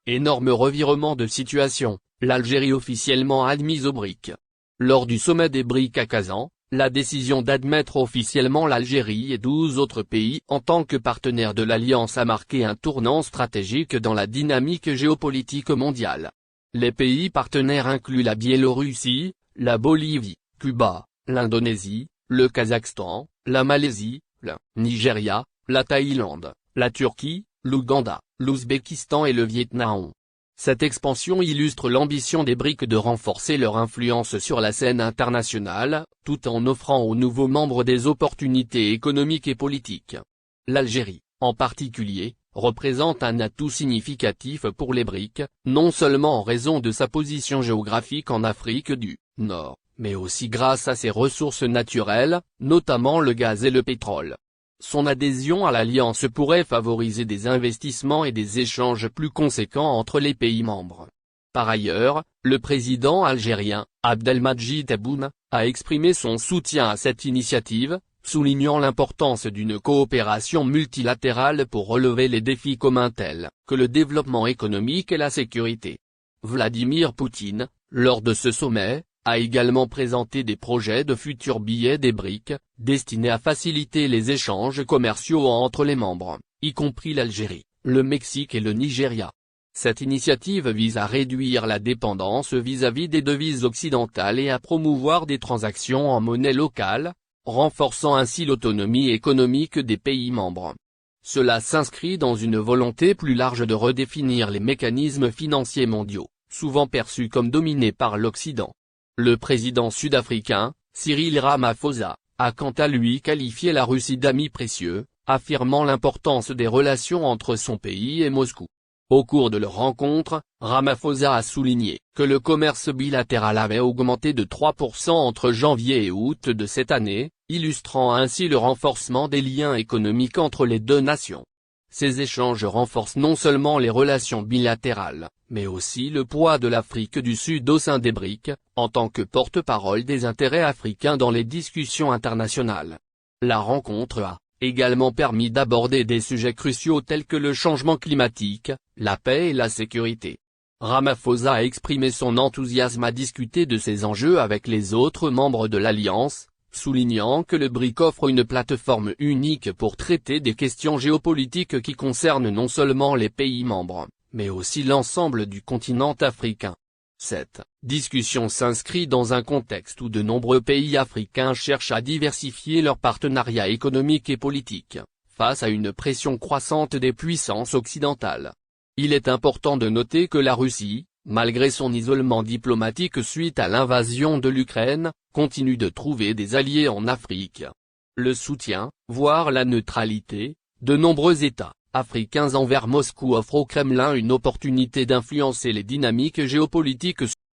Énorme revirement de situation, l'Algérie officiellement admise aux BRICS. Lors du sommet des BRICS à Kazan, la décision d'admettre officiellement l'Algérie et 12 autres pays en tant que partenaires de l'Alliance a marqué un tournant stratégique dans la dynamique géopolitique mondiale. Les pays partenaires incluent la Biélorussie, la Bolivie, Cuba, l'Indonésie, le Kazakhstan, la Malaisie, le Nigeria, la Thaïlande, la Turquie, l'Ouganda, l'Ouzbékistan et le Vietnam. Cette expansion illustre l'ambition des BRICS de renforcer leur influence sur la scène internationale, tout en offrant aux nouveaux membres des opportunités économiques et politiques. L'Algérie, en particulier, représente un atout significatif pour les BRICS, non seulement en raison de sa position géographique en Afrique du Nord, mais aussi grâce à ses ressources naturelles, notamment le gaz et le pétrole. Son adhésion à l'Alliance pourrait favoriser des investissements et des échanges plus conséquents entre les pays membres. Par ailleurs, le président algérien, Abdelmadjid Tebboune, a exprimé son soutien à cette initiative, soulignant l'importance d'une coopération multilatérale pour relever les défis communs tels que le développement économique et la sécurité. Vladimir Poutine, lors de ce sommet, a également présenté des projets de futurs billets des BRICS, destinés à faciliter les échanges commerciaux entre les membres, y compris l'Algérie, le Mexique et le Nigeria. Cette initiative vise à réduire la dépendance vis-à-vis des devises occidentales et à promouvoir des transactions en monnaie locale, renforçant ainsi l'autonomie économique des pays membres. Cela s'inscrit dans une volonté plus large de redéfinir les mécanismes financiers mondiaux, souvent perçus comme dominés par l'Occident. Le président sud-africain, Cyril Ramaphosa, a quant à lui qualifié la Russie d'ami précieux, affirmant l'importance des relations entre son pays et Moscou. Au cours de leur rencontre, Ramaphosa a souligné que le commerce bilatéral avait augmenté de 3% entre janvier et août de cette année, illustrant ainsi le renforcement des liens économiques entre les deux nations. Ces échanges renforcent non seulement les relations bilatérales, mais aussi le poids de l'Afrique du Sud au sein des BRICS, en tant que porte-parole des intérêts africains dans les discussions internationales. La rencontre a également permis d'aborder des sujets cruciaux tels que le changement climatique, la paix et la sécurité. Ramaphosa a exprimé son enthousiasme à discuter de ces enjeux avec les autres membres de l'Alliance, soulignant que le BRICS offre une plateforme unique pour traiter des questions géopolitiques qui concernent non seulement les pays membres, mais aussi l'ensemble du continent africain. Cette discussion s'inscrit dans un contexte où de nombreux pays africains cherchent à diversifier leurs partenariats économiques et politiques, face à une pression croissante des puissances occidentales. Il est important de noter que la Russie, malgré son isolement diplomatique suite à l'invasion de l'Ukraine, continue de trouver des alliés en Afrique. Le soutien, voire la neutralité, de nombreux États africains envers Moscou offrent au Kremlin une opportunité d'influencer les dynamiques géopolitiques